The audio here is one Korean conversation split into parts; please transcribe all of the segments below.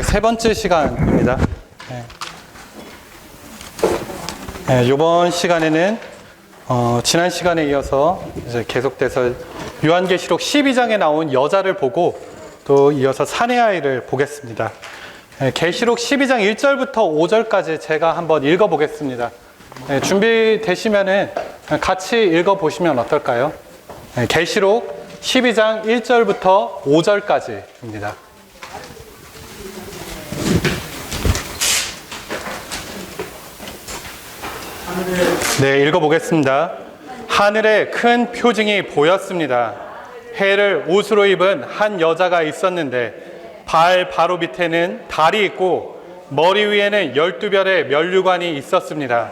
이제 세 번째 시간입니다. 이번 시간에는 지난 시간에 이어서 이제 계속돼서 요한계시록 12장에 나온 여자를 보고 또 이어서 사내 아이를 보겠습니다. 계시록 12장 1절부터 5절까지 제가 한번 읽어보겠습니다. 준비되시면은 같이 읽어보시면 어떨까요? 계시록 12장 1절부터 5절까지입니다. 네, 읽어보겠습니다. 하늘에 큰 표징이 보였습니다. 해를 옷으로 입은 한 여자가 있었는데 발 바로 밑에는 달이 있고 머리 위에는 12별의 면류관이 있었습니다.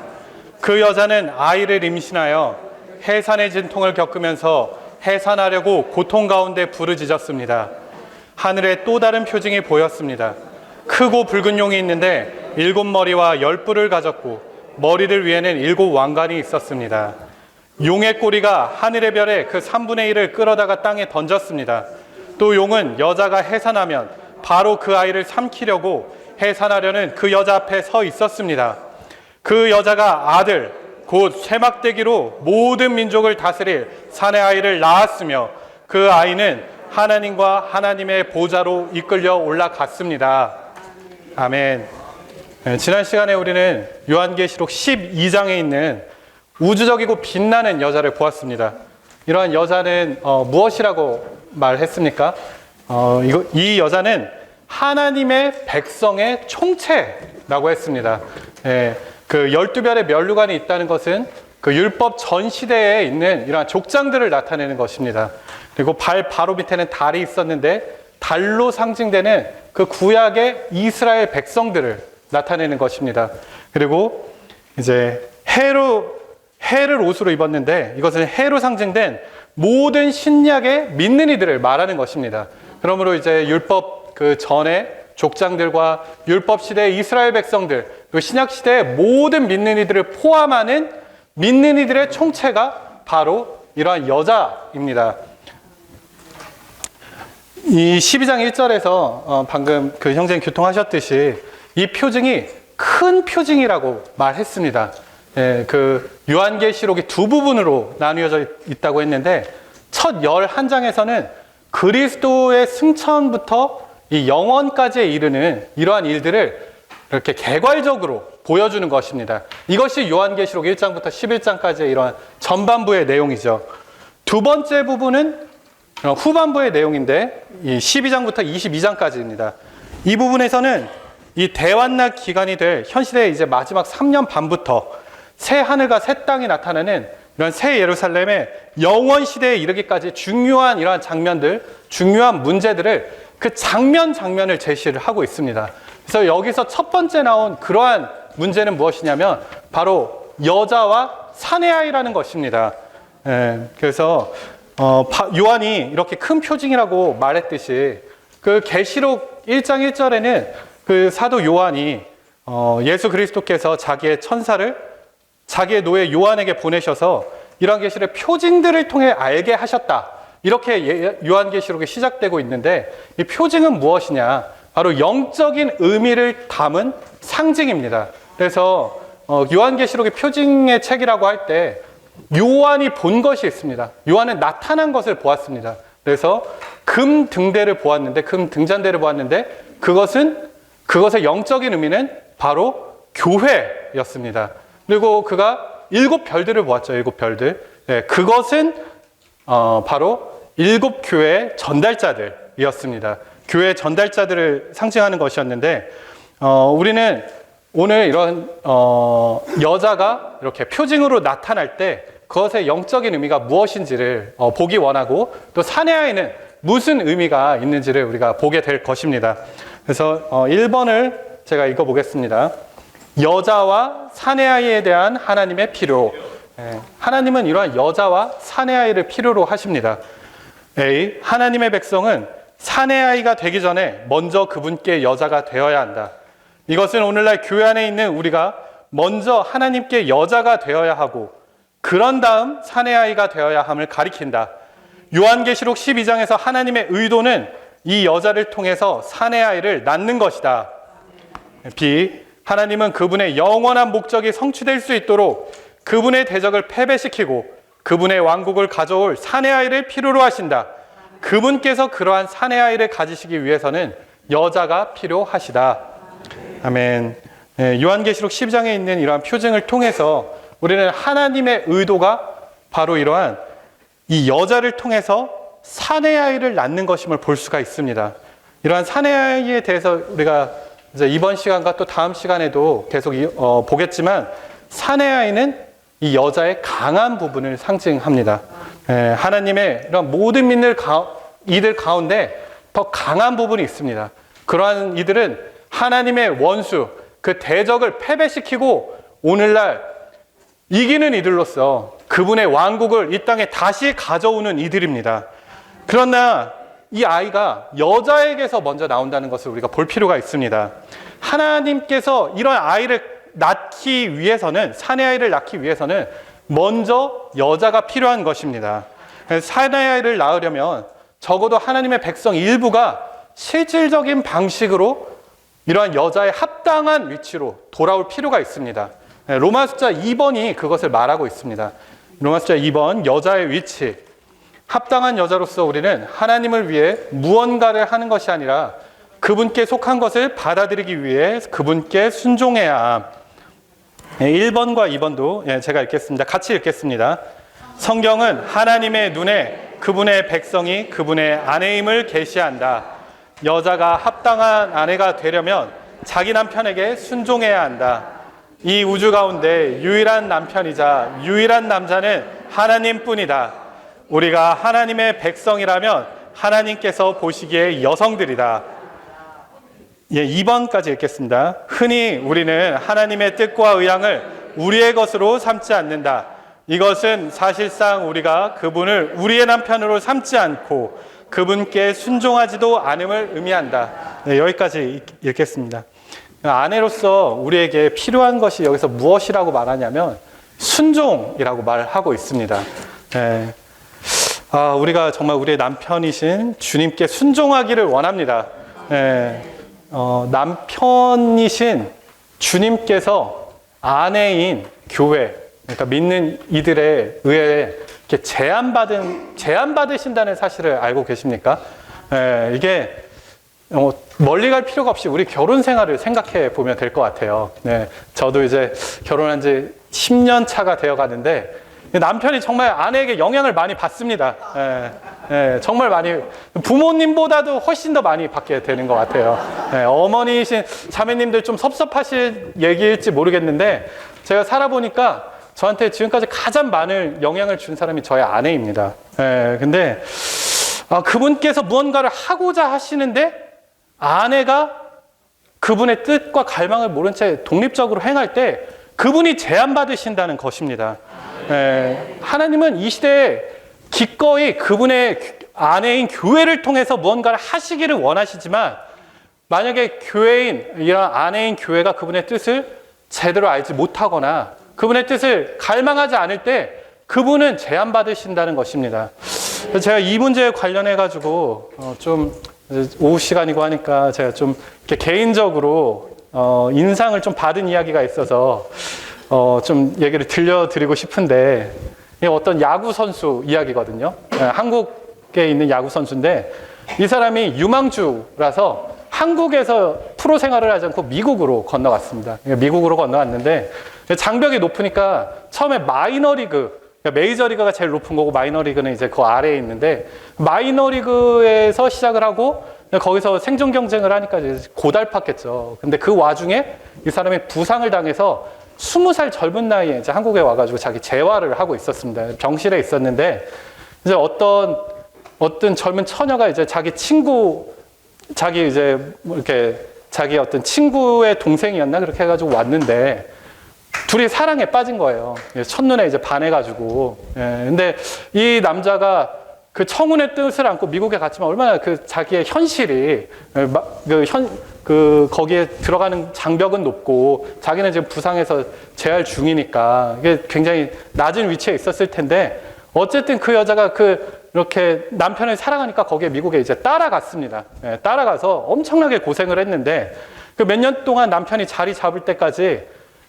그 여자는 아이를 임신하여 해산의 진통을 겪으면서 해산하려고 고통 가운데 부르짖었습니다. 하늘에 또 다른 표징이 보였습니다. 크고 붉은 용이 있는데 7머리와 10뿔을 가졌고 머리들 위에는 7 왕관이 있었습니다. 용의 꼬리가 하늘의 별의 그 3분의 1을 끌어다가 땅에 던졌습니다. 또 용은 여자가 해산하면 바로 그 아이를 삼키려고 해산하려는 그 여자 앞에 서 있었습니다. 그 여자가 아들 곧 쇠막대기로 모든 민족을 다스릴 사내 아이를 낳았으며 그 아이는 하나님과 하나님의 보좌로 이끌려 올라갔습니다. 아멘. 지난 시간에 우리는 요한계시록 12장에 있는 우주적이고 빛나는 여자를 보았습니다. 이러한 여자는 무엇이라고 말했습니까? 이 여자는 하나님의 백성의 총체라고 했습니다. 그 12별의 면류관이 있다는 것은 그 율법 전 시대에 있는 이러한 족장들을 나타내는 것입니다. 그리고 발 바로 밑에는 달이 있었는데 달로 상징되는 그 구약의 이스라엘 백성들을 나타내는 것입니다. 그리고 이제 해를 옷으로 입었는데 이것은 해로 상징된 모든 신약의 믿는 이들을 말하는 것입니다. 그러므로 이제 율법 그 전에 족장들과 율법 시대의 이스라엘 백성들, 그리고 신약 시대의 모든 믿는 이들을 포함하는 믿는 이들의 총체가 바로 이러한 여자입니다. 이 12장 1절에서 방금 그 형제님 교통하셨듯이 이 표징이 큰 표징이라고 말했습니다. 그 요한계시록이 두 부분으로 나뉘어져 있다고 했는데 첫 11장에서는 그리스도의 승천부터 이 영원까지에 이르는 이러한 일들을 이렇게 개괄적으로 보여주는 것입니다. 이것이 요한계시록 1장부터 11장까지의 이러한 전반부의 내용이죠. 두 번째 부분은 후반부의 내용인데 이 12장부터 22장까지입니다. 이 부분에서는 이 대환락 기간이 될 현 시대의 이제 마지막 3년 반부터 새 하늘과 새 땅이 나타나는 이런 새 예루살렘의 영원 시대에 이르기까지 중요한 이러한 장면들, 중요한 문제들을 그 장면을 제시를 하고 있습니다. 그래서 여기서 첫 번째 나온 그러한 문제는 무엇이냐면 바로 여자와 사내 아이라는 것입니다. 그래서 요한이 이렇게 큰 표징이라고 말했듯이 그 계시록 1장 1절에는 그 사도 요한이 예수 그리스도께서 자기의 천사를 자기의 노예 요한에게 보내셔서 이러한 계시를 표징들을 통해 알게 하셨다. 이렇게 요한계시록이 시작되고 있는데 이 표징은 무엇이냐? 바로 영적인 의미를 담은 상징입니다. 그래서 요한계시록이 표징의 책이라고 할 때 요한이 본 것이 있습니다. 요한은 나타난 것을 보았습니다. 그래서 금 등대를 보았는데 금 등잔대를 보았는데 그것의 영적인 의미는 바로 교회였습니다. 그리고 그가 7별들을 보았죠. 7별들. 그것은 바로 7교회의 전달자들이었습니다. 교회의 전달자들을 상징하는 것이었는데 우리는 오늘 이런 여자가 이렇게 표징으로 나타날 때 그것의 영적인 의미가 무엇인지를 보기 원하고 또 사내 아이는 무슨 의미가 있는지를 우리가 보게 될 것입니다. 그래서 1번을 제가 읽어보겠습니다. 여자와 사내 아이에 대한 하나님의 필요. 하나님은 이러한 여자와 사내 아이를 필요로 하십니다. A. 하나님의 백성은 사내 아이가 되기 전에 먼저 그분께 여자가 되어야 한다. 이것은 오늘날 교회 안에 있는 우리가 먼저 하나님께 여자가 되어야 하고 그런 다음 사내 아이가 되어야 함을 가리킨다. 요한계시록 12장에서 하나님의 의도는 이 여자를 통해서 사내 아이를 낳는 것이다. B. 하나님은 그분의 영원한 목적이 성취될 수 있도록 그분의 대적을 패배시키고 그분의 왕국을 가져올 사내 아이를 필요로 하신다. 그분께서 그러한 사내 아이를 가지시기 위해서는 여자가 필요하시다. 아멘. 요한계시록 12장에 있는 이러한 표징을 통해서 우리는 하나님의 의도가 바로 이러한 이 여자를 통해서 사내 아이를 낳는 것임을 볼 수가 있습니다. 이러한 사내 아이에 대해서 우리가 이제 이번 시간과 또 다음 시간에도 계속 보겠지만 사내 아이는 이 여자의 강한 부분을 상징합니다. 하나님의 이런 모든 믿는 이들 가운데 더 강한 부분이 있습니다. 그러한 이들은 하나님의 원수, 그 대적을 패배시키고 오늘날 이기는 이들로서 그분의 왕국을 이 땅에 다시 가져오는 이들입니다. 그러나 이 아이가 여자에게서 먼저 나온다는 것을 우리가 볼 필요가 있습니다. 하나님께서 이런 아이를 낳기 위해서는, 사내 아이를 낳기 위해서는 먼저 여자가 필요한 것입니다. 사내 아이를 낳으려면 적어도 하나님의 백성 일부가 실질적인 방식으로 이러한 여자의 합당한 위치로 돌아올 필요가 있습니다. 로마 숫자 2번이 그것을 말하고 있습니다. 로마 숫자 2번, 여자의 위치. 합당한 여자로서 우리는 하나님을 위해 무언가를 하는 것이 아니라 그분께 속한 것을 받아들이기 위해 그분께 순종해야 함. 1번과 2번도 제가 읽겠습니다. 같이 읽겠습니다. 성경은 하나님의 눈에 그분의 백성이 그분의 아내임을 계시한다. 여자가 합당한 아내가 되려면 자기 남편에게 순종해야 한다. 이 우주 가운데 유일한 남편이자 유일한 남자는 하나님뿐이다. 우리가 하나님의 백성이라면 하나님께서 보시기에 여성들이다. 2번까지 읽겠습니다. 흔히 우리는 하나님의 뜻과 의향을 우리의 것으로 삼지 않는다. 이것은 사실상 우리가 그분을 우리의 남편으로 삼지 않고 그분께 순종하지도 않음을 의미한다. 여기까지 읽겠습니다. 아내로서 우리에게 필요한 것이 여기서 무엇이라고 말하냐면 순종이라고 말하고 있습니다. 우리가 정말 우리의 남편이신 주님께 순종하기를 원합니다. 남편이신 주님께서 아내인 교회, 그러니까 믿는 이들에 의해 이렇게 제한받으신다는 사실을 알고 계십니까? 이게 멀리 갈 필요가 없이 우리 결혼 생활을 생각해 보면 될 것 같아요. 저도 이제 결혼한 지 10년 차가 되어 가는데 남편이 정말 아내에게 영향을 많이 받습니다. 정말 많이, 부모님보다도 훨씬 더 많이 받게 되는 것 같아요. 어머니이신 자매님들 좀 섭섭하실 얘기일지 모르겠는데 제가 살아보니까 저한테 지금까지 가장 많은 영향을 준 사람이 저의 아내입니다. 근데 그분께서 무언가를 하고자 하시는데 아내가 그분의 뜻과 갈망을 모른 채 독립적으로 행할 때 그분이 제한받으신다는 것입니다. 하나님은 이 시대에 기꺼이 그분의 아내인 교회를 통해서 무언가를 하시기를 원하시지만 만약에 교회인, 이런 아내인 교회가 그분의 뜻을 제대로 알지 못하거나 그분의 뜻을 갈망하지 않을 때 그분은 제한받으신다는 것입니다. 제가 이 문제에 관련해가지고 좀 오후 시간이고 하니까 제가 좀 이렇게 개인적으로 인상을 좀 받은 이야기가 있어서 좀 얘기를 들려드리고 싶은데 어떤 야구 선수 이야기거든요. 한국에 있는 야구 선수인데 이 사람이 유망주라서 한국에서 프로 생활을 하지 않고 미국으로 건너갔습니다. 미국으로 건너갔는데 장벽이 높으니까 처음에 마이너리그, 메이저리그가 제일 높은 거고 마이너리그는 이제 그 아래에 있는데 마이너리그에서 시작을 하고 거기서 생존 경쟁을 하니까 이제 고달팠겠죠. 근데 그 와중에 이 사람이 부상을 당해서 20살 젊은 나이에 이제 한국에 와가지고 자기 재활을 하고 있었습니다. 병실에 있었는데 이제 어떤 젊은 처녀가 이제 자기 어떤 친구의 동생이었나 그렇게 해가지고 왔는데 둘이 사랑에 빠진 거예요. 첫눈에 이제 반해가지고. 근데 이 남자가 그 청혼의 뜻을 안고 미국에 갔지만 얼마나 그 자기의 현실이 거기에 들어가는 장벽은 높고 자기는 지금 부상해서 재활 중이니까 이게 굉장히 낮은 위치에 있었을 텐데 어쨌든 그 여자가 그 이렇게 남편을 사랑하니까 거기에 미국에 이제 따라갔습니다. 예, 따라가서 엄청나게 고생을 했는데 그 몇 년 동안 남편이 자리 잡을 때까지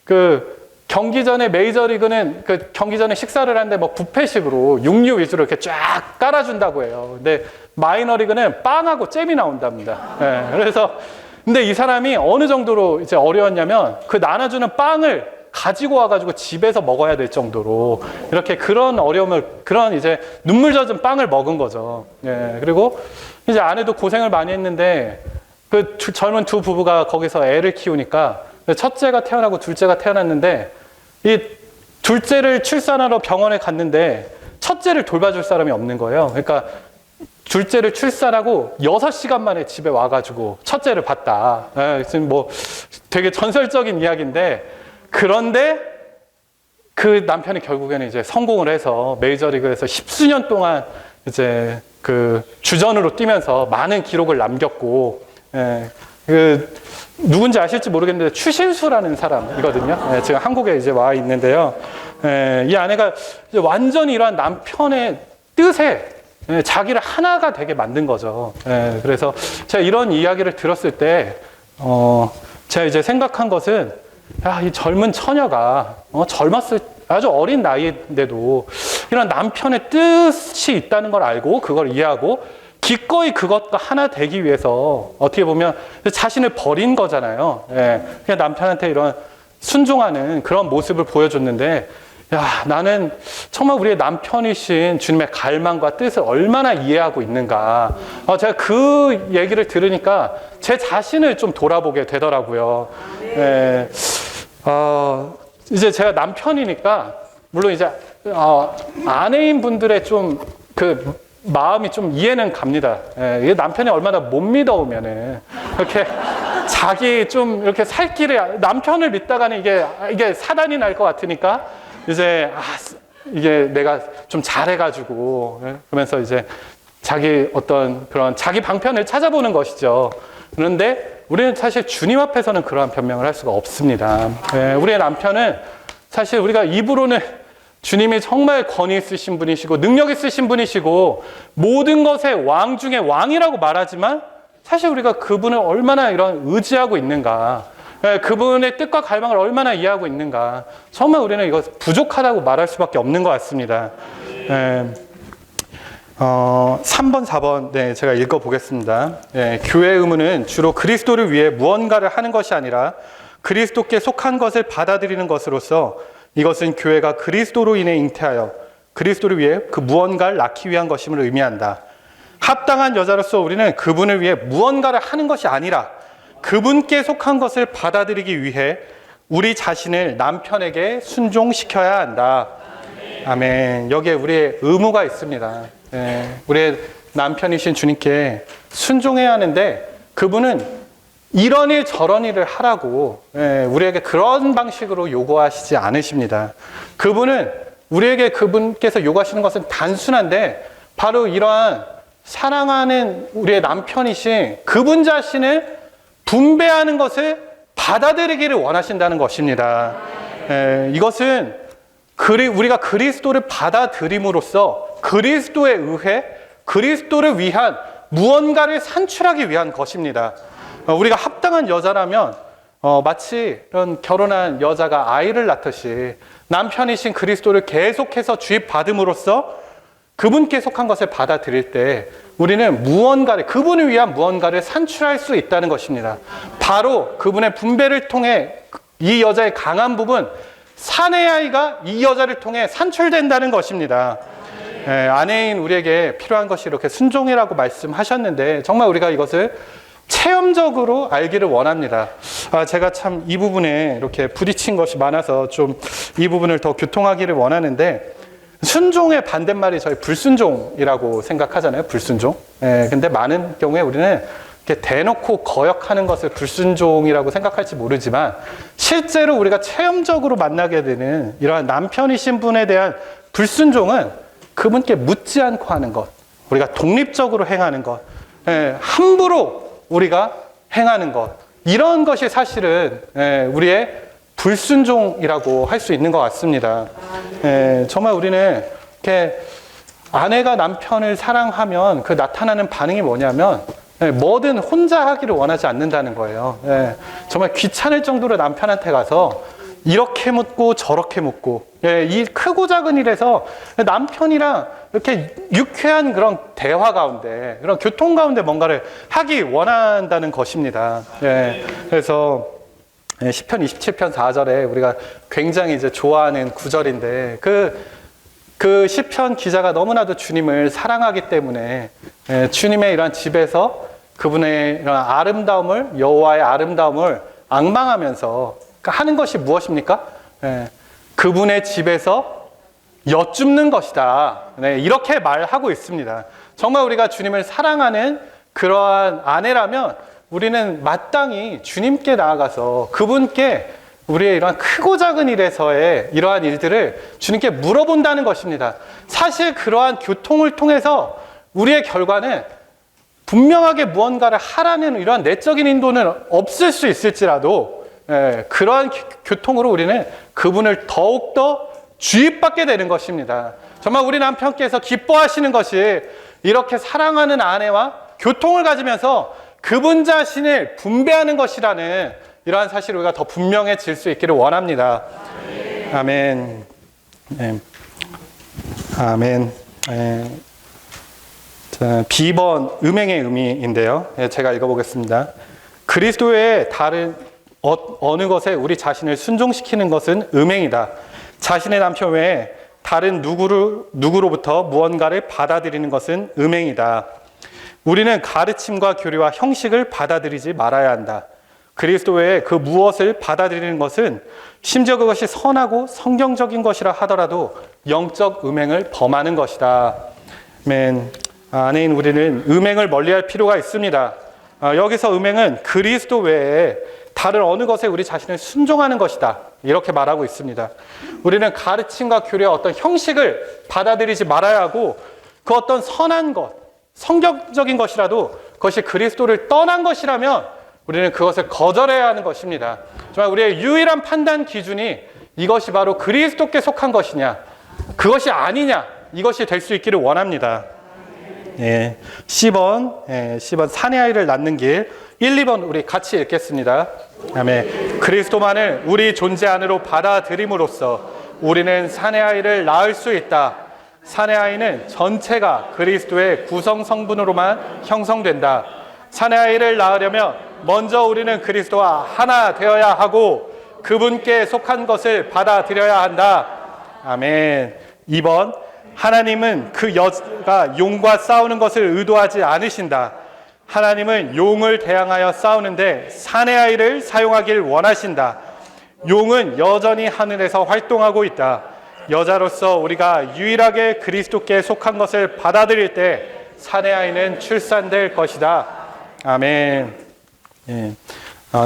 그 경기 전에 메이저리그는 그 경기 전에 식사를 하는데 뭐 뷔페식으로 육류 위주로 이렇게 쫙 깔아준다고 해요. 근데 마이너리그는 빵하고 잼이 나온답니다. 예, 그래서 근데 이 사람이 어느 정도로 이제 어려웠냐면 그 나눠주는 빵을 가지고 와가지고 집에서 먹어야 될 정도로 이렇게 그런 어려움을 그런 이제 눈물 젖은 빵을 먹은 거죠. 예, 그리고 이제 아내도 고생을 많이 했는데 그 젊은 두 부부가 거기서 애를 키우니까 첫째가 태어나고 둘째가 태어났는데 이 둘째를 출산하러 병원에 갔는데 첫째를 돌봐줄 사람이 없는 거예요. 그러니까 둘째를 출산하고 6시간 만에 집에 와가지고 첫째를 봤다. 예, 지금 뭐 되게 전설적인 이야기인데 그런데 그 남편이 결국에는 이제 성공을 해서 메이저리그에서 10수년 동안 이제 그 주전으로 뛰면서 많은 기록을 남겼고, 예, 그 누군지 아실지 모르겠는데 추신수라는 사람이거든요. 예, 지금 한국에 이제 와 있는데요. 예, 이 아내가 이제 완전히 이러한 남편의 뜻에 예, 자기를 하나가 되게 만든 거죠. 예, 그래서 제가 이런 이야기를 들었을 때, 제가 이제 생각한 것은, 야, 이 젊은 처녀가, 젊었을, 아주 어린 나이인데도 이런 남편의 뜻이 있다는 걸 알고, 그걸 이해하고, 기꺼이 그것과 하나 되기 위해서 어떻게 보면 자신을 버린 거잖아요. 예, 그냥 남편한테 이런 순종하는 그런 모습을 보여줬는데, 야, 나는 정말 우리의 남편이신 주님의 갈망과 뜻을 얼마나 이해하고 있는가. 제가 그 얘기를 들으니까 제 자신을 좀 돌아보게 되더라고요. 예, 이제 제가 남편이니까, 물론 이제, 아내인 분들의 좀 그 마음이 좀 이해는 갑니다. 예, 이게 남편이 얼마나 못 믿어오면은, 이렇게 자기 좀 이렇게 살 길에, 남편을 믿다가는 이게 사단이 날 것 같으니까, 이제, 이게 내가 좀 잘해가지고, 그러면서 이제 자기 어떤 그런 자기 방편을 찾아보는 것이죠. 그런데 우리는 사실 주님 앞에서는 그러한 변명을 할 수가 없습니다. 예, 우리의 남편은 사실 우리가 입으로는 주님이 정말 권위 있으신 분이시고 능력 있으신 분이시고 모든 것의 왕 중에 왕이라고 말하지만 사실 우리가 그분을 얼마나 이런 의지하고 있는가, 그분의 뜻과 갈망을 얼마나 이해하고 있는가, 정말 우리는 이거 부족하다고 말할 수밖에 없는 것 같습니다. 3번, 4번 네, 제가 읽어보겠습니다. 교회의 의무는 주로 그리스도를 위해 무언가를 하는 것이 아니라 그리스도께 속한 것을 받아들이는 것으로서 이것은 교회가 그리스도로 인해 잉태하여 그리스도를 위해 그 무언가를 낳기 위한 것임을 의미한다. 합당한 여자로서 우리는 그분을 위해 무언가를 하는 것이 아니라 그분께 속한 것을 받아들이기 위해 우리 자신을 남편에게 순종시켜야 한다. 아멘. 여기에 우리의 의무가 있습니다. 우리의 남편이신 주님께 순종해야 하는데 그분은 이런 일 저런 일을 하라고 우리에게 그런 방식으로 요구하시지 않으십니다. 그분은 우리에게 그분께서 요구하시는 것은 단순한데 바로 이러한 사랑하는 우리의 남편이신 그분 자신을 분배하는 것을 받아들이기를 원하신다는 것입니다. 이것은 우리가 그리스도를 받아들임으로써 그리스도에 의해 그리스도를 위한 무언가를 산출하기 위한 것입니다. 우리가 합당한 여자라면 마치 이런 결혼한 여자가 아이를 낳듯이 남편이신 그리스도를 계속해서 주입받음으로써 그분께 속한 것을 받아들일 때 우리는 무언가를, 그분을 위한 무언가를 산출할 수 있다는 것입니다. 바로 그분의 분배를 통해 이 여자의 강한 부분, 사내 아이가 이 여자를 통해 산출된다는 것입니다. 아내인 우리에게 필요한 것이 이렇게 순종이라고 말씀하셨는데 정말 우리가 이것을 체험적으로 알기를 원합니다. 제가 참 이 부분에 이렇게 부딪힌 것이 많아서 좀 이 부분을 더 교통하기를 원하는데 순종의 반대말이 저희 불순종이라고 생각하잖아요. 불순종. 근데 많은 경우에 우리는 이렇게 대놓고 거역하는 것을 불순종이라고 생각할지 모르지만 실제로 우리가 체험적으로 만나게 되는 이러한 남편이신 분에 대한 불순종은 그분께 묻지 않고 하는 것, 우리가 독립적으로 행하는 것, 함부로 우리가 행하는 것, 이런 것이 사실은 우리의 불순종이라고 할 수 있는 것 같습니다. 정말 우리는 이렇게 아내가 남편을 사랑하면 그 나타나는 반응이 뭐냐면 뭐든 혼자 하기를 원하지 않는다는 거예요. 정말 귀찮을 정도로 남편한테 가서 이렇게 묻고 저렇게 묻고, 이 크고 작은 일에서 남편이랑 이렇게 유쾌한 그런 대화 가운데, 그런 교통 가운데 뭔가를 하기 원한다는 것입니다. 그래서 시편 27편 4절에 우리가 굉장히 이제 좋아하는 구절인데, 그 시편 기자가 너무나도 주님을 사랑하기 때문에 주님의 이런 집에서 그분의 이런 아름다움을, 여호와의 아름다움을 앙망하면서 하는 것이 무엇입니까? 그분의 집에서 여쭙는 것이다. 이렇게 말하고 있습니다. 정말 우리가 주님을 사랑하는 그러한 아내라면 우리는 마땅히 주님께 나아가서 그분께 우리의 이러한 크고 작은 일에서의 이러한 일들을 주님께 물어본다는 것입니다. 사실 그러한 교통을 통해서 우리의 결과는 분명하게 무언가를 하라는 이러한 내적인 인도는 없을 수 있을지라도 그러한 교통으로 우리는 그분을 더욱더 주입받게 되는 것입니다. 정말 우리 남편께서 기뻐하시는 것이 이렇게 사랑하는 아내와 교통을 가지면서 그분 자신을 분배하는 것이라는 이러한 사실을 우리가 더 분명해질 수 있기를 원합니다. 아멘. 아멘. 자, B번 음행의 의미인데요. 제가 읽어보겠습니다. 그리스도의 다른 어느 것에 우리 자신을 순종시키는 것은 음행이다. 자신의 남편 외에 다른 누구로부터 무언가를 받아들이는 것은 음행이다. 우리는 가르침과 교리와 형식을 받아들이지 말아야 한다. 그리스도 외에 그 무엇을 받아들이는 것은 심지어 그것이 선하고 성경적인 것이라 하더라도 영적 음행을 범하는 것이다. 아멘. 아내인 우리는 음행을 멀리할 필요가 있습니다. 여기서 음행은 그리스도 외에 다른 어느 것에 우리 자신을 순종하는 것이다. 이렇게 말하고 있습니다. 우리는 가르침과 교리와 어떤 형식을 받아들이지 말아야 하고 그 어떤 선한 것, 성경적인 것이라도 그것이 그리스도를 떠난 것이라면 우리는 그것을 거절해야 하는 것입니다. 정말 우리의 유일한 판단 기준이 이것이 바로 그리스도께 속한 것이냐, 그것이 아니냐, 이것이 될 수 있기를 원합니다. C번 사내 아이를 낳는 길 1, 2번 우리 같이 읽겠습니다. 아멘. 그리스도만을 우리 존재 안으로 받아들임으로써 우리는 사내 아이를 낳을 수 있다. 사내 아이는 전체가 그리스도의 구성 성분으로만 형성된다. 사내 아이를 낳으려면 먼저 우리는 그리스도와 하나 되어야 하고 그분께 속한 것을 받아들여야 한다. 아멘. 2번 하나님은 그 여자가 용과 싸우는 것을 의도하지 않으신다. 하나님은 용을 대항하여 싸우는데 사내 아이를 사용하길 원하신다. 용은 여전히 하늘에서 활동하고 있다. 여자로서 우리가 유일하게 그리스도께 속한 것을 받아들일 때 사내 아이는 출산될 것이다. 아멘.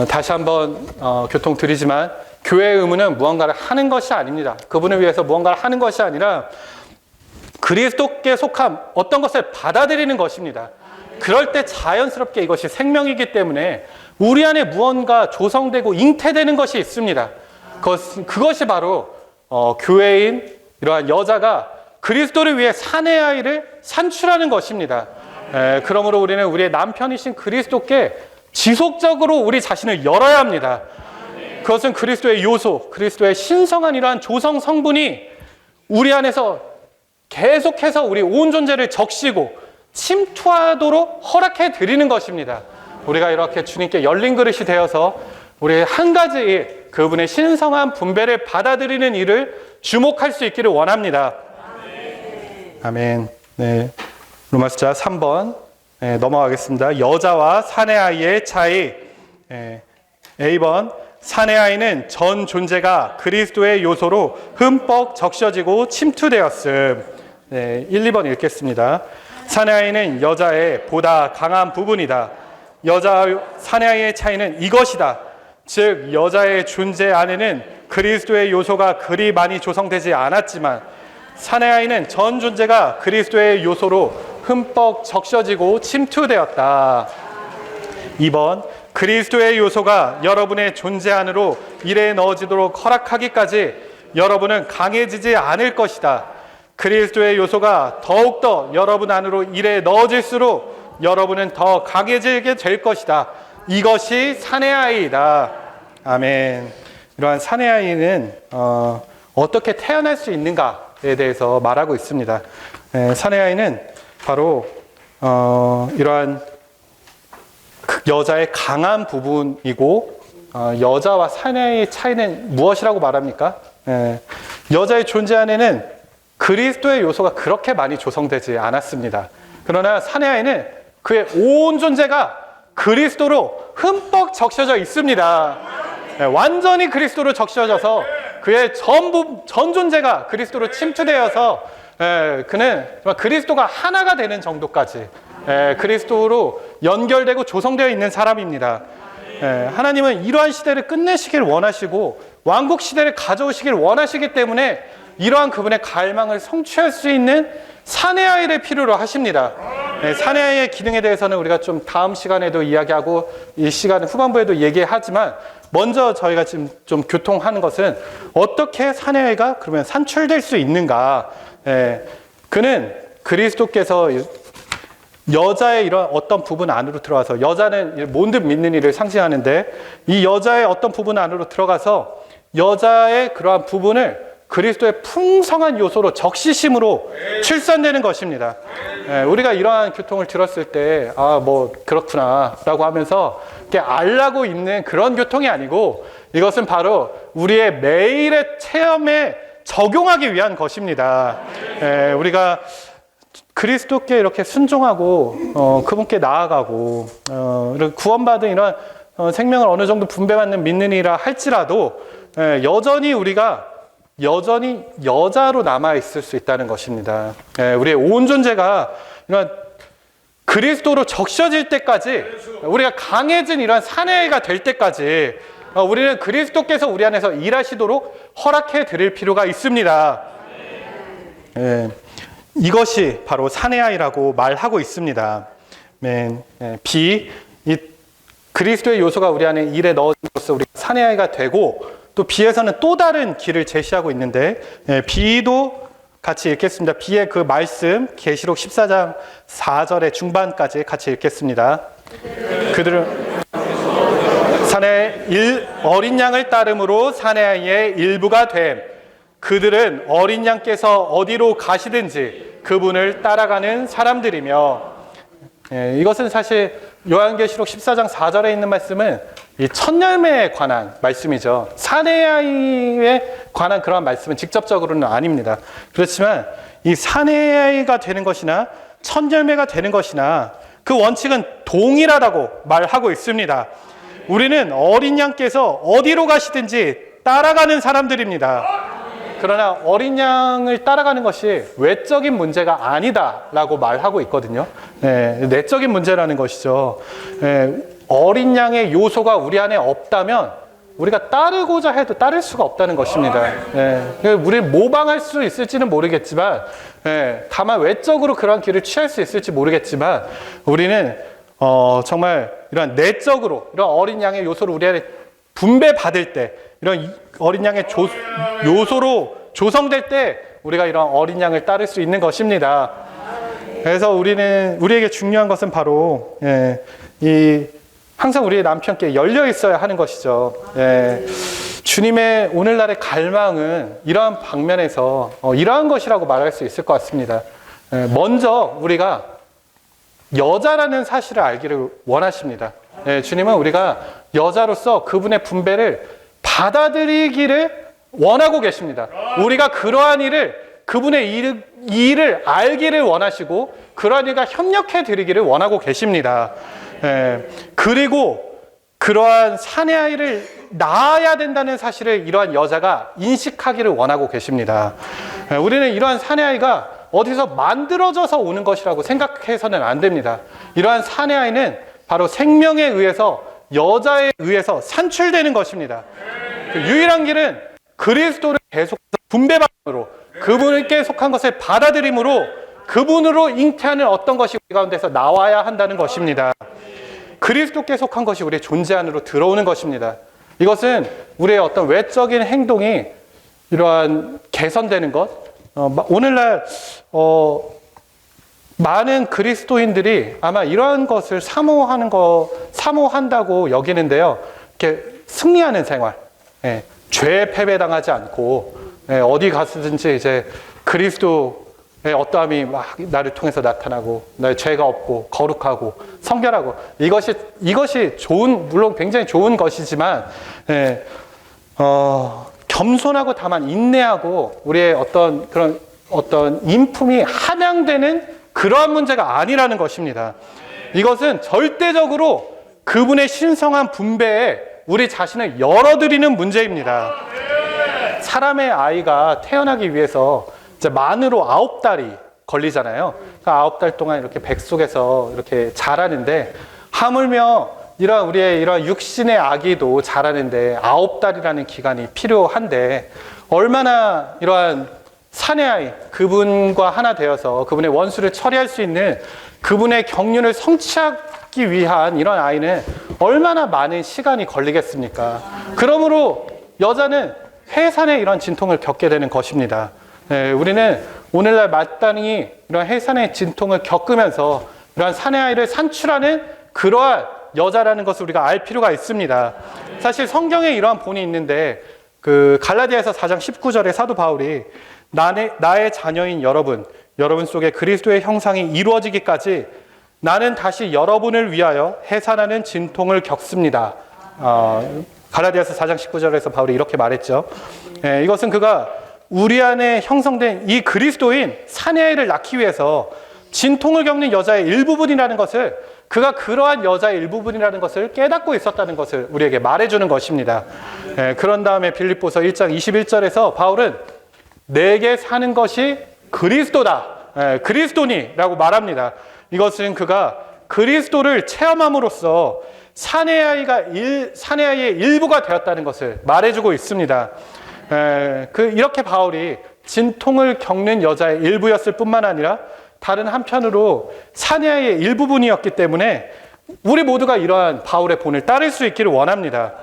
다시 한번 교통 드리지만 교회의 의무는 무언가를 하는 것이 아닙니다. 그분을 위해서 무언가를 하는 것이 아니라 그리스도께 속한 어떤 것을 받아들이는 것입니다. 그럴 때 자연스럽게 이것이 생명이기 때문에 우리 안에 무언가 조성되고 잉태되는 것이 있습니다. 그것이 바로 교회인 이러한 여자가 그리스도를 위해 사내 아이를 산출하는 것입니다. 그러므로 우리는 우리의 남편이신 그리스도께 지속적으로 우리 자신을 열어야 합니다. 그것은 그리스도의 요소, 그리스도의 신성한 이러한 조성 성분이 우리 안에서 계속해서 우리 온 존재를 적시고 침투하도록 허락해 드리는 것입니다. 우리가 이렇게 주님께 열린 그릇이 되어서 우리 한 가지 일, 그분의 신성한 분배를 받아들이는 일을 주목할 수 있기를 원합니다. 아멘. 네. 로마서 3번 넘어가겠습니다. 여자와 사내 아이의 차이. A번 사내 아이는 전 존재가 그리스도의 요소로 흠뻑 적셔지고 침투되었음. 1, 2번 읽겠습니다. 사내 아이는 여자의 보다 강한 부분이다. 여자와 사내 아이의 차이는 이것이다. 즉 여자의 존재 안에는 그리스도의 요소가 그리 많이 조성되지 않았지만 사내 아이는 전 존재가 그리스도의 요소로 흠뻑 적셔지고 침투되었다. 2번 그리스도의 요소가 여러분의 존재 안으로 일에 넣어지도록 허락하기까지 여러분은 강해지지 않을 것이다. 그리스도의 요소가 더욱더 여러분 안으로 일에 넣어질수록 여러분은 더 강해지게 될 것이다. 이것이 사내 아이이다. 아멘. 이러한 사내 아이는 어떻게 태어날 수 있는가에 대해서 말하고 있습니다. 사내 아이는 바로 이러한 여자의 강한 부분이고, 여자와 사내의 차이는 무엇이라고 말합니까? 여자의 존재 안에는 그리스도의 요소가 그렇게 많이 조성되지 않았습니다. 그러나 사내 안에는 그의 온 존재가 그리스도로 흠뻑 적셔져 있습니다. 완전히 그리스도로 적셔져서 그의 전 존재가 그리스도로 침투되어서 그는 그리스도가 하나가 되는 정도까지 그리스도로 연결되고 조성되어 있는 사람입니다. 하나님은 이러한 시대를 끝내시길 원하시고 왕국 시대를 가져오시길 원하시기 때문에 이러한 그분의 갈망을 성취할 수 있는 사내 아이를 필요로 하십니다. 사내 아이의 기능에 대해서는 우리가 좀 다음 시간에도 이야기하고 이 시간 후반부에도 얘기하지만, 먼저 저희가 지금 좀 교통하는 것은 어떻게 사내 아이가 그러면 산출될 수 있는가. 그는 그리스도께서 여자의 이런 어떤 부분 안으로 들어가서, 여자는 모든 믿는 이를 상징하는데 이 여자의 어떤 부분 안으로 들어가서 여자의 그러한 부분을 그리스도의 풍성한 요소로 적시심으로 출산되는 것입니다. 우리가 이러한 교통을 들었을 때 뭐 그렇구나 라고 하면서 알라고 있는 그런 교통이 아니고, 이것은 바로 우리의 매일의 체험에 적용하기 위한 것입니다. 우리가 그리스도께 이렇게 순종하고 그분께 나아가고 이렇게 구원받은 이런 생명을 어느 정도 분배받는 믿는 이라 할지라도 여전히 우리가 여자로 남아있을 수 있다는 것입니다. 우리의 온 존재가 이런 그리스도로 적셔질 때까지, 우리가 강해진 이런 사내가 될 때까지 우리는 그리스도께서 우리 안에서 일하시도록 허락해 드릴 필요가 있습니다. 이것이 바로 사내아이라고 말하고 있습니다. 이 그리스도의 요소가 우리 안에 일에 넣어져서 우리가 사내아이가 되고, 또 B에서는 또 다른 길을 제시하고 있는데, B도 같이 읽겠습니다. B의 그 말씀, 계시록 14장 4절의 중반까지 같이 읽겠습니다. 그들은 어린 양을 따름으로 사내아이의 일부가 됨. 그들은 어린 양께서 어디로 가시든지 그분을 따라가는 사람들이며, 이것은 사실 요한계시록 14장 4절에 있는 말씀은 이 첫 열매에 관한 말씀이죠. 사내아이에 관한 그런 말씀은 직접적으로는 아닙니다. 그렇지만 이 사내아이가 되는 것이나 첫 열매가 되는 것이나 그 원칙은 동일하다고 말하고 있습니다. 우리는 어린 양께서 어디로 가시든지 따라가는 사람들입니다. 그러나 어린 양을 따라가는 것이 외적인 문제가 아니다라고 말하고 있거든요. 내적인 문제라는 것이죠. 어린 양의 요소가 우리 안에 없다면 우리가 따르고자 해도 따를 수가 없다는 것입니다. 우리를 모방할 수 있을지는 모르겠지만, 다만 외적으로 그런 길을 취할 수 있을지 모르겠지만, 우리는 정말 이런 내적으로 이런 어린 양의 요소를 우리 안에 분배받을 때, 이런 어린 양의 요소로 조성될 때 우리가 이런 어린 양을 따를 수 있는 것입니다. 그래서 우리에게 중요한 것은 바로 항상 우리의 남편께 열려 있어야 하는 것이죠. 주님의 오늘날의 갈망은 이러한 방면에서 이러한 것이라고 말할 수 있을 것 같습니다. 먼저 우리가 여자라는 사실을 알기를 원하십니다. 주님은 우리가 여자로서 그분의 분배를 받아들이기를 원하고 계십니다. 우리가 그러한 그분의 일을 알기를 원하시고 그러한 일과 협력해 드리기를 원하고 계십니다. 그리고 그러한 사내아이를 낳아야 된다는 사실을 이러한 여자가 인식하기를 원하고 계십니다. 우리는 이러한 사내아이가 어디서 만들어져서 오는 것이라고 생각해서는 안 됩니다. 이러한 사내아이는 바로 생명에 의해서, 여자에 의해서 산출되는 것입니다. 그 유일한 길은 그리스도를 계속 분배받음으로, 그분께 속한 것을 받아들임으로, 그분으로 잉태하는 어떤 것이 우리 가운데서 나와야 한다는 것입니다. 그리스도께 속한 것이 우리의 존재 안으로 들어오는 것입니다. 이것은 우리의 어떤 외적인 행동이 이러한 개선되는 것, 오늘날 많은 그리스도인들이 아마 이러한 것을 사모한다고 여기는데요. 이렇게 승리하는 생활, 예, 죄에 패배당하지 않고, 예, 어디 갔든지 이제 그리스도의 어떠함이 막 나를 통해서 나타나고, 나의 죄가 없고 거룩하고 성결하고, 이것이 물론 굉장히 좋은 것이지만, 예, 겸손하고 다만 인내하고 우리의 어떤 인품이 함양되는 그러한 문제가 아니라는 것입니다. 이것은 절대적으로 그분의 신성한 분배에 우리 자신을 열어드리는 문제입니다. 사람의 아이가 태어나기 위해서 이제 만으로 9달이 걸리잖아요. 그러니까 9달 동안 이렇게 백 속에서 이렇게 자라는데, 하물며 우리의 이런 육신의 아기도 자라는데 9달이라는 기간이 필요한데, 얼마나 이러한 사내 아이, 그분과 하나 되어서 그분의 원수를 처리할 수 있는 그분의 경륜을 성취하기 위한 이런 아이는 얼마나 많은 시간이 걸리겠습니까? 그러므로 여자는 해산의 이런 진통을 겪게 되는 것입니다. 네, 우리는 오늘날 마땅히 이런 해산의 진통을 겪으면서 이러한 사내 아이를 산출하는 그러한 여자라는 것을 우리가 알 필요가 있습니다. 사실 성경에 이러한 본이 있는데, 그 갈라디아서 4장 19절에 사도 바울이 나의 자녀인 여러분 속에 그리스도의 형상이 이루어지기까지 나는 다시 여러분을 위하여 해산하는 진통을 겪습니다. 갈라디아서 4장 19절에서 바울이 이렇게 말했죠. 이것은 그가 우리 안에 형성된 이 그리스도인 사내아이를 낳기 위해서 진통을 겪는 여자의 일부분이라는 것을, 그가 그러한 여자의 일부분이라는 것을 깨닫고 있었다는 것을 우리에게 말해주는 것입니다. 그런 다음에 빌립보서 1장 21절에서 바울은 내게 사는 것이 그리스도다, 그리스도니라고 말합니다. 이것은 그가 그리스도를 체험함으로써 사내아이의 일부가 되었다는 것을 말해주고 있습니다. 이렇게 바울이 진통을 겪는 여자의 일부였을 뿐만 아니라 다른 한편으로 사내아이의 일부분이었기 때문에 우리 모두가 이러한 바울의 본을 따를 수 있기를 원합니다.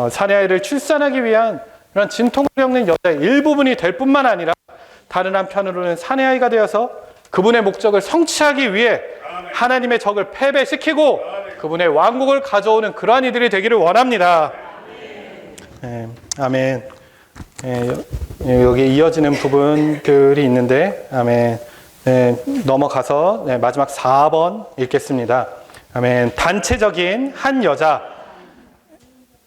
사내아이를 출산하기 위한 이런 진통을 겪는 여자의 일부분이 될 뿐만 아니라 다른 한편으로는 사내아이가 되어서 그분의 목적을 성취하기 위해 하나님의 적을 패배시키고 그분의 왕국을 가져오는 그러한 이들이 되기를 원합니다. 아멘. 여기 이어지는 부분들이 있는데, 아멘. 넘어가서 마지막 4번 읽겠습니다. 아멘. 단체적인 한 여자.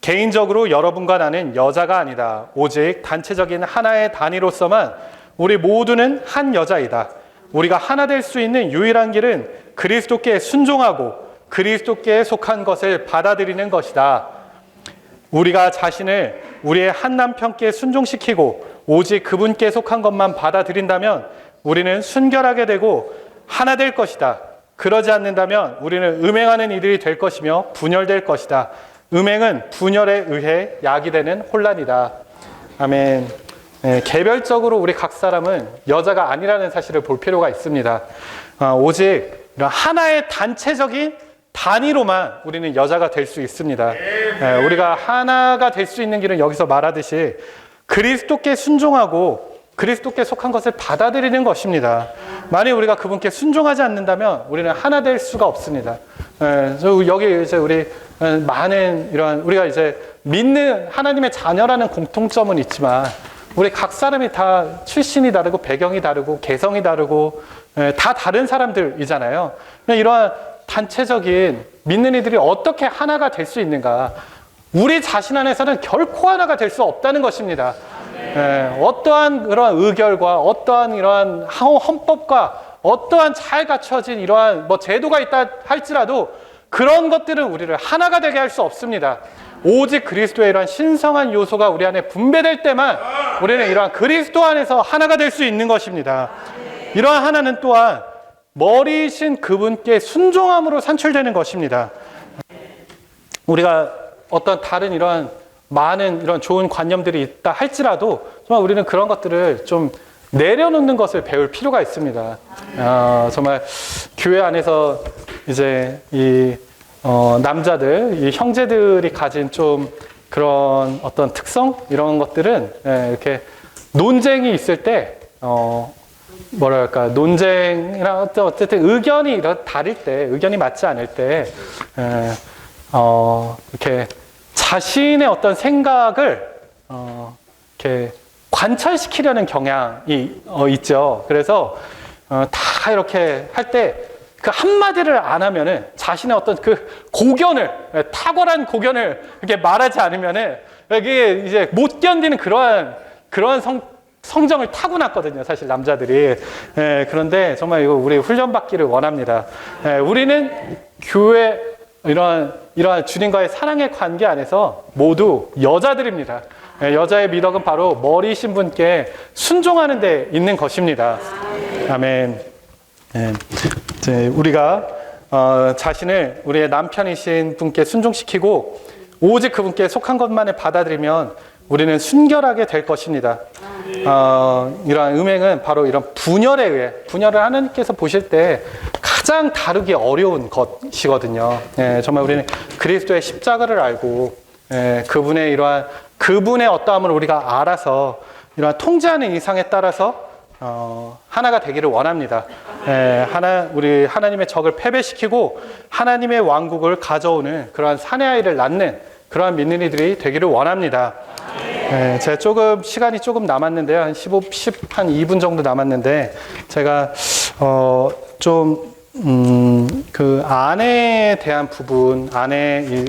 개인적으로 여러분과 나는 여자가 아니다. 오직 단체적인 하나의 단위로서만 우리 모두는 한 여자이다. 우리가 하나 될 수 있는 유일한 길은 그리스도께 순종하고 그리스도께 속한 것을 받아들이는 것이다. 우리가 자신을 우리의 한 남편께 순종시키고 오직 그분께 속한 것만 받아들인다면 우리는 순결하게 되고 하나 될 것이다. 그러지 않는다면 우리는 음행하는 이들이 될 것이며 분열될 것이다. 음행은 분열에 의해 야기되는 혼란이다. 아멘. 개별적으로 우리 각 사람은 여자가 아니라는 사실을 볼 필요가 있습니다. 오직 하나의 단체적인 단위로만 우리는 여자가 될 수 있습니다. 우리가 하나가 될 수 있는 길은 여기서 말하듯이 그리스도께 순종하고 그리스도께 속한 것을 받아들이는 것입니다. 만약 우리가 그분께 순종하지 않는다면 우리는 하나 될 수가 없습니다. 여기 이제 우리 많은 이런 우리가 이제 믿는 하나님의 자녀라는 공통점은 있지만 우리 각 사람이 다 출신이 다르고 배경이 다르고 개성이 다르고 다 다른 사람들이잖아요. 이러한 단체적인 믿는 이들이 어떻게 하나가 될 수 있는가? 우리 자신 안에서는 결코 하나가 될 수 없다는 것입니다. 어떠한 그런 의결과 어떠한 이러한 헌법과 어떠한 잘 갖춰진 이러한 제도가 있다 할지라도 그런 것들은 우리를 하나가 되게 할 수 없습니다. 오직 그리스도의 이러한 신성한 요소가 우리 안에 분배될 때만 우리는 이러한 그리스도 안에서 하나가 될 수 있는 것입니다. 이러한 하나는 또한 머리이신 그분께 순종함으로 산출되는 것입니다. 우리가 어떤 다른 이러한 많은 이런 좋은 관념들이 있다 할지라도 정말 우리는 그런 것들을 좀 내려놓는 것을 배울 필요가 있습니다. 정말 교회 안에서 이제 이 남자들, 이 형제들이 가진 좀 그런 어떤 특성 이런 것들은 이렇게 논쟁이 있을 때, 뭐랄까, 논쟁이나 어쨌든 의견이 다를 때, 의견이 맞지 않을 때, 이렇게 자신의 어떤 생각을, 이렇게 관철시키려는 경향이 있죠. 그래서, 다 이렇게 할 때, 그 한마디를 안 하면은 자신의 어떤 그 고견을, 탁월한 고견을 이렇게 말하지 않으면은, 이게 이제 못 견디는 그러한 성정을 타고났거든요, 사실 남자들이. 그런데 정말 이거 우리 훈련받기를 원합니다. 우리는 교회, 이러한 주님과의 사랑의 관계 안에서 모두 여자들입니다. 여자의 미덕은 바로 머리신 분께 순종하는 데 있는 것입니다. 아멘. 이제 우리가 자신을 우리의 남편이신 분께 순종시키고 오직 그분께 속한 것만을 받아들이면 우리는 순결하게 될 것입니다. 이러한 음행은 바로 이런 분열에 의해, 분열을 하나님께서 보실 때 가장 다루기 어려운 것이거든요. 정말 우리는 그리스도의 십자가를 알고 그분의 어떠함을 우리가 알아서 이러한 통제하는 이상에 따라서 하나가 되기를 원합니다. 우리 하나님의 적을 패배시키고 하나님의 왕국을 가져오는 그러한 사내 아이를 낳는 그러한 믿는 이들이 되기를 원합니다. 제가 시간이 조금 남았는데요. 한 2분 정도 남았는데, 제가, 그 아내에 대한 부분,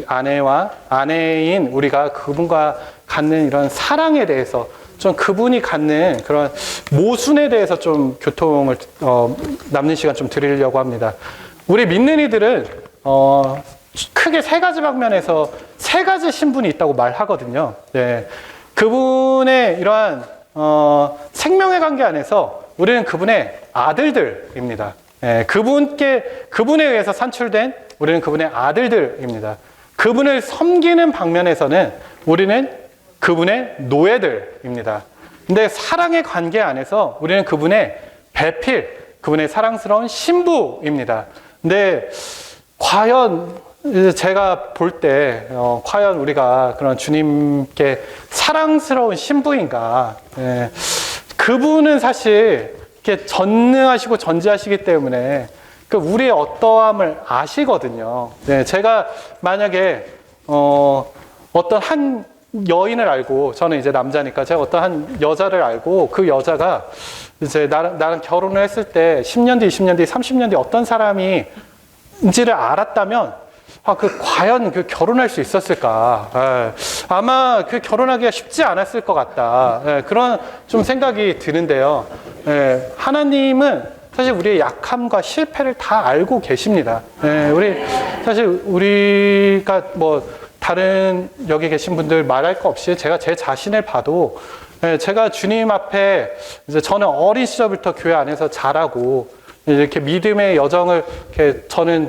아내와 아내인 우리가 그분과 갖는 이런 사랑에 대해서 좀 그분이 갖는 그런 모순에 대해서 좀 교통을, 남는 시간 좀 드리려고 합니다. 우리 믿는 이들은, 크게 세 가지 방면에서 세 가지 신분이 있다고 말하거든요. 그분의 이러한 생명의 관계 안에서 우리는 그분의 아들들입니다. 그분에 의해서 산출된 우리는 그분의 아들들입니다. 그분을 섬기는 방면에서는 우리는 그분의 노예들입니다. 근데 사랑의 관계 안에서 우리는 그분의 배필, 그분의 사랑스러운 신부입니다. 근데 과연 제가 볼 때 과연 우리가 그런 주님께 사랑스러운 신부인가? 그분은 사실 이렇게 전능하시고 전지하시기 때문에 그 우리의 어떠함을 아시거든요. 제가 만약에 어떤 한 여인을 알고, 저는 이제 남자니까 제가 어떤 한 여자를 알고 그 여자가 이제 나랑 결혼을 했을 때 10년 뒤, 20년 뒤, 30년 뒤 어떤 사람인지를 알았다면 과연 결혼할 수 있었을까? 아마 결혼하기가 쉽지 않았을 것 같다. 그런 좀 생각이 드는데요. 하나님은 사실 우리의 약함과 실패를 다 알고 계십니다. 사실 우리가 다른 여기 계신 분들 말할 거 없이 제가 제 자신을 봐도, 제가 주님 앞에 이제 저는 어린 시절부터 교회 안에서 자라고, 이렇게 믿음의 여정을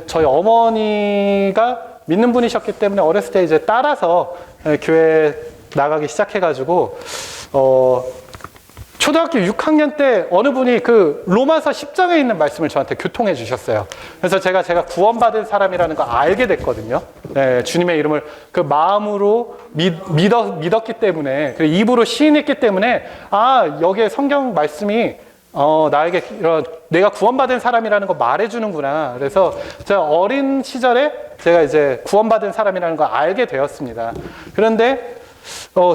저희 어머니가 믿는 분이셨기 때문에 어렸을 때 이제 따라서 교회 나가기 시작해가지고, 초등학교 6학년 때 어느 분이 그 로마서 10장에 있는 말씀을 저한테 교통해 주셨어요. 그래서 제가 구원받은 사람이라는 걸 알게 됐거든요. 주님의 이름을 그 마음으로 믿었기 때문에, 그리고 입으로 시인했기 때문에, 여기에 성경 말씀이 나에게 내가 구원받은 사람이라는 거 말해주는구나. 그래서 제가 어린 시절에 제가 이제 구원받은 사람이라는 걸 알게 되었습니다. 그런데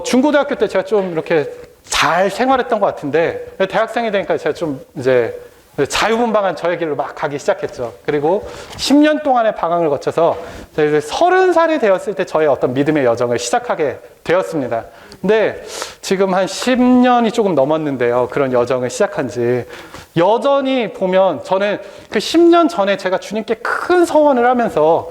중고등학교 때 제가 좀 이렇게 잘 생활했던 것 같은데, 대학생이 되니까 제가 좀 이제 자유분방한 저의 길로 막 가기 시작했죠. 그리고 10년 동안의 방황을 거쳐서 30살이 되었을 때 저의 어떤 믿음의 여정을 시작하게 되었습니다. 근데 지금 한 10년이 조금 넘었는데요. 그런 여정을 시작한 지. 여전히 보면 저는 그 10년 전에 제가 주님께 큰 서원을 하면서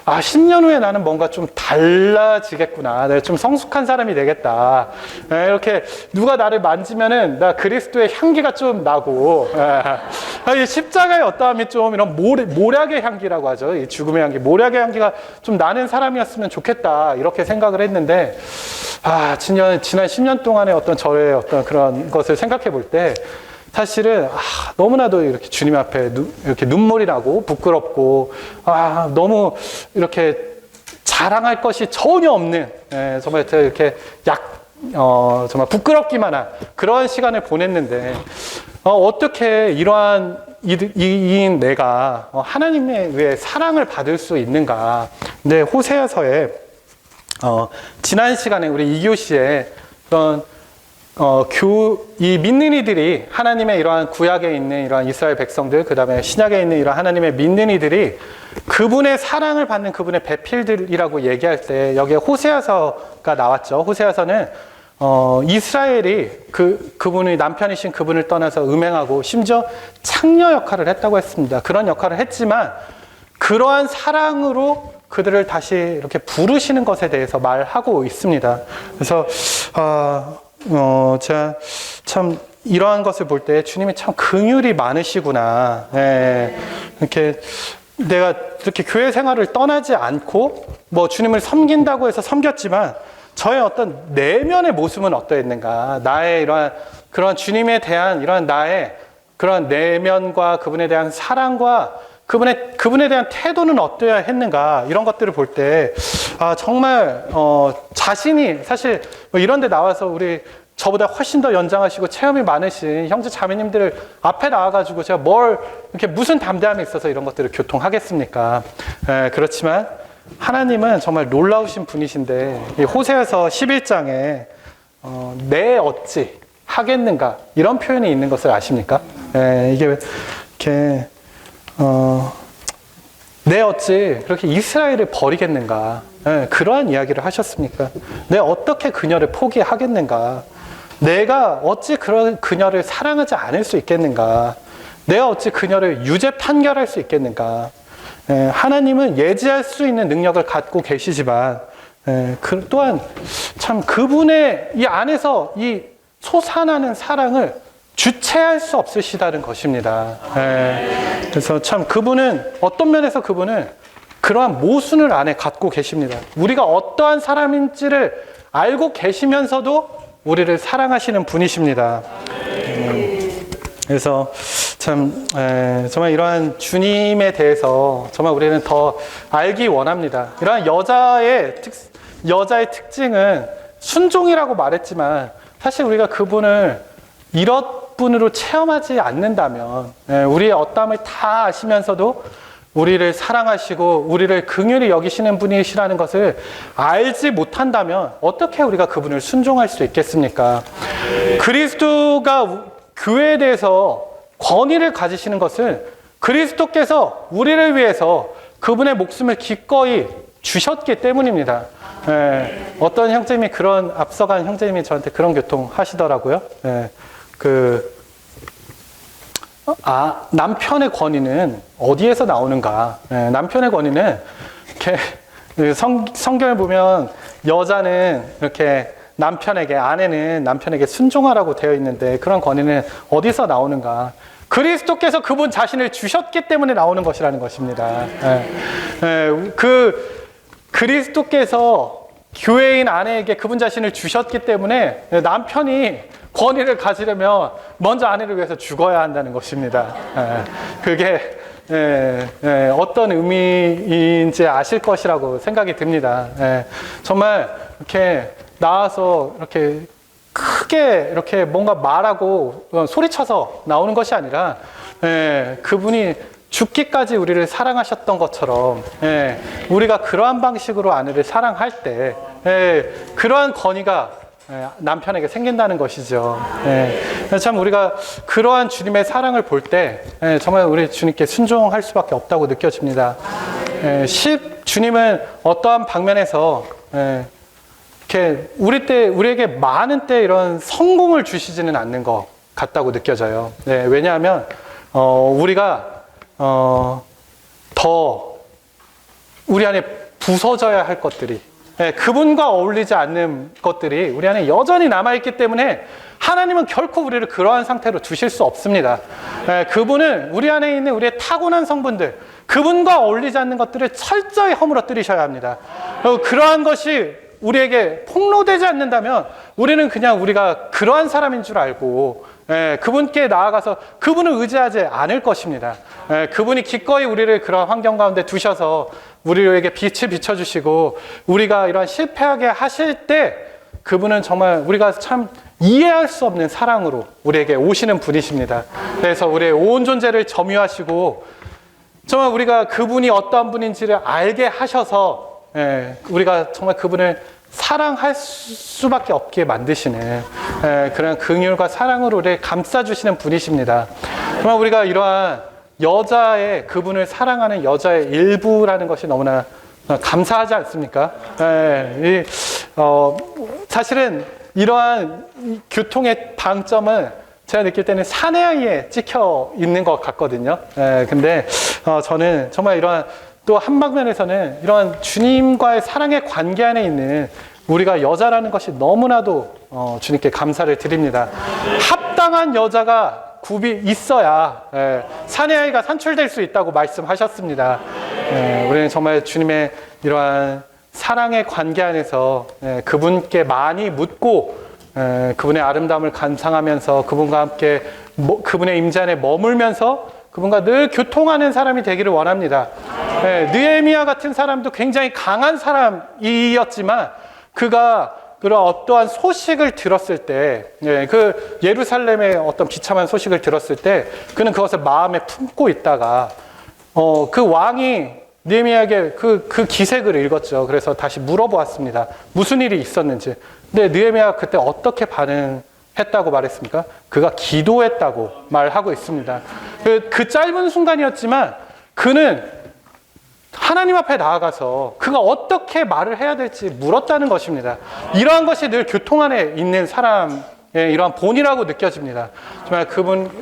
10년 후에 나는 뭔가 좀 달라지겠구나. 내가 좀 성숙한 사람이 되겠다. 이렇게 누가 나를 만지면은 나 그리스도의 향기가 좀 나고, 십자가의 어떠함이 좀 이런 모략의 향기라고 하죠. 이 죽음의 향기, 모략의 향기가 좀 나는 사람이었으면 좋겠다. 이렇게 생각을 했는데, 지난 10년 동안의 어떤 저의 어떤 그런 것을 생각해 볼 때, 사실은 너무나도 이렇게 주님 앞에 이렇게 눈물이 나고 부끄럽고, 너무 이렇게 자랑할 것이 전혀 없는, 정말 이렇게 정말 부끄럽기만 한 그런 시간을 보냈는데, 어떻게 이러한 이인 내가 하나님에 의해 사랑을 받을 수 있는가. 근데 호세아서에 지난 시간에 우리 2교시에 그런 이 믿는 이들이 하나님의 이러한 구약에 있는 이러한 이스라엘 백성들, 그 다음에 신약에 있는 이러한 하나님의 믿는 이들이 그분의 사랑을 받는 그분의 배필들이라고 얘기할 때 여기에 호세아서가 나왔죠. 호세아서는 이스라엘이 그분의 남편이신 그분을 떠나서 음행하고 심지어 창녀 역할을 했다고 했습니다. 그런 역할을 했지만 그러한 사랑으로 그들을 다시 이렇게 부르시는 것에 대해서 말하고 있습니다. 그래서 제가 참 이러한 것을 볼 때 주님이 참 긍휼이 많으시구나. 이렇게 내가 이렇게 교회 생활을 떠나지 않고 뭐 주님을 섬긴다고 해서 섬겼지만 저의 어떤 내면의 모습은 어떠했는가? 나의 이러한 그런 주님에 대한 이러한 나의 그런 내면과 그분에 대한 사랑과 그분에 대한 태도는 어떠해야 했는가? 이런 것들을 볼 때, 정말, 자신이 사실 뭐 이런 데 나와서 저보다 훨씬 더 연장하시고 체험이 많으신 형제 자매님들 앞에 나와가지고 제가 이렇게 무슨 담대함이 있어서 이런 것들을 교통하겠습니까? 그렇지만 하나님은 정말 놀라우신 분이신데, 이 호세아서 11장에, 내 어찌 하겠는가? 이런 표현이 있는 것을 아십니까? 이게 이렇게, 내 어찌 그렇게 이스라엘을 버리겠는가? 그러한 이야기를 하셨습니까? 내가 어떻게 그녀를 포기하겠는가? 내가 어찌 그녀를 사랑하지 않을 수 있겠는가? 내가 어찌 그녀를 유죄 판결할 수 있겠는가? 하나님은 예지할 수 있는 능력을 갖고 계시지만, 또한 참 그분의 이 안에서 이 솟아나는 사랑을 주체할 수 없으시다는 것입니다. 그래서 참 어떤 면에서 그분은 그러한 모순을 안에 갖고 계십니다. 우리가 어떠한 사람인지를 알고 계시면서도 우리를 사랑하시는 분이십니다. 그래서 참 정말 이러한 주님에 대해서 정말 우리는 더 알기 원합니다. 이러한 여자의 특징은 순종이라고 말했지만 사실 우리가 그분을 이런 분으로 체험하지 않는다면, 우리의 어떠함을 다 아시면서도 우리를 사랑하시고 우리를 긍휼히 여기시는 분이시라는 것을 알지 못한다면 어떻게 우리가 그분을 순종할 수 있겠습니까? 그리스도가 교회에 대해서 권위를 가지시는 것은 그리스도께서 우리를 위해서 그분의 목숨을 기꺼이 주셨기 때문입니다. 어떤 형제님이 앞서간 형제님이 저한테 그런 교통 하시더라고요. 남편의 권위는 어디에서 나오는가? 남편의 권위는 이렇게 성경을 보면 여자는 이렇게 아내는 남편에게 순종하라고 되어 있는데 그런 권위는 어디서 나오는가? 그리스도께서 그분 자신을 주셨기 때문에 나오는 것이라는 것입니다. 그리스도께서 교회인 아내에게 그분 자신을 주셨기 때문에 남편이 권위를 가지려면 먼저 아내를 위해서 죽어야 한다는 것입니다. 그게 어떤 의미인지 아실 것이라고 생각이 듭니다. 정말 이렇게 나와서 이렇게 크게 이렇게 뭔가 말하고 소리쳐서 나오는 것이 아니라 그분이 죽기까지 우리를 사랑하셨던 것처럼 우리가 그러한 방식으로 아내를 사랑할 때 그러한 권위가 남편에게 생긴다는 것이죠. 참 우리가 그러한 주님의 사랑을 볼 때 정말 우리 주님께 순종할 수밖에 없다고 느껴집니다. 주님은 어떠한 방면에서 이렇게 우리에게 많은 때 이런 성공을 주시지는 않는 것 같다고 느껴져요. 왜냐하면 우리가 더 우리 안에 부서져야 할 것들이 그분과 어울리지 않는 것들이 우리 안에 여전히 남아있기 때문에 하나님은 결코 우리를 그러한 상태로 두실 수 없습니다. 그분은 우리 안에 있는 우리의 타고난 성분들, 그분과 어울리지 않는 것들을 철저히 허물어뜨리셔야 합니다. 그러한 것이 우리에게 폭로되지 않는다면 우리는 그냥 우리가 그러한 사람인 줄 알고 그분께 나아가서 그분을 의지하지 않을 것입니다. 그분이 기꺼이 우리를 그런 환경 가운데 두셔서 우리에게 빛을 비춰주시고 우리가 이러한 실패하게 하실 때 그분은 정말 우리가 참 이해할 수 없는 사랑으로 우리에게 오시는 분이십니다. 그래서 우리의 온 존재를 점유하시고 정말 우리가 그분이 어떠한 분인지를 알게 하셔서 우리가 정말 그분을 사랑할 수밖에 없게 만드시는 그런 긍휼과 사랑으로 우리를 감싸주시는 분이십니다. 정말 우리가 이러한 여자의 그분을 사랑하는 여자의 일부라는 것이 너무나 감사하지 않습니까? 사실은 이러한 교통의 방점은 제가 느낄 때는 사내아이에 찍혀 있는 것 같거든요. 근데 저는 정말 이러한 또 한 방면에서는 이러한 주님과의 사랑의 관계 안에 있는 우리가 여자라는 것이 너무나도 주님께 감사를 드립니다. 합당한 여자가 굽이 있어야 사내아이가 산출될 수 있다고 말씀하셨습니다. 우리는 정말 주님의 이러한 사랑의 관계 안에서 그분께 많이 묻고 그분의 아름다움을 감상하면서 그분과 함께 그분의 임재 안에 머물면서 그분과 늘 교통하는 사람이 되기를 원합니다. 느헤미야 같은 사람도 굉장히 강한 사람이었지만 그가 그런 어떠한 소식을 들었을 때, 그 예루살렘의 어떤 비참한 소식을 들었을 때 그는 그것을 마음에 품고 있다가 그 왕이 느헤미야에게 그 기색을 읽었죠. 그래서 다시 물어보았습니다. 무슨 일이 있었는지. 근데 느헤미야가 그때 어떻게 반응했다고 말했습니까? 그가 기도했다고 말하고 있습니다. 그 짧은 순간이었지만 그는 하나님 앞에 나아가서 그가 어떻게 말을 해야 될지 물었다는 것입니다. 이러한 것이 늘 교통 안에 있는 사람의 이러한 본이라고 느껴집니다. 정말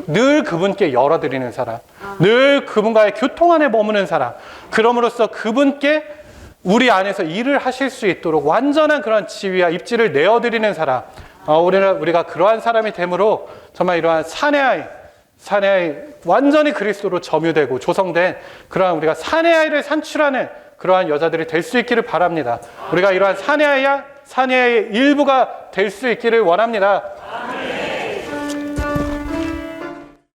늘 그분께 열어드리는 사람, 늘 그분과의 교통 안에 머무는 사람, 그럼으로써 그분께 우리 안에서 일을 하실 수 있도록 완전한 그런 지위와 입지를 내어드리는 사람, 우리가 그러한 사람이 되므로 정말 이러한 사내아이 완전히 그리스도로 점유되고 조성된 그러한 우리가 사내아이를 산출하는 그러한 여자들이 될 수 있기를 바랍니다. 우리가 이러한 사내아이의 일부가 될 수 있기를 원합니다.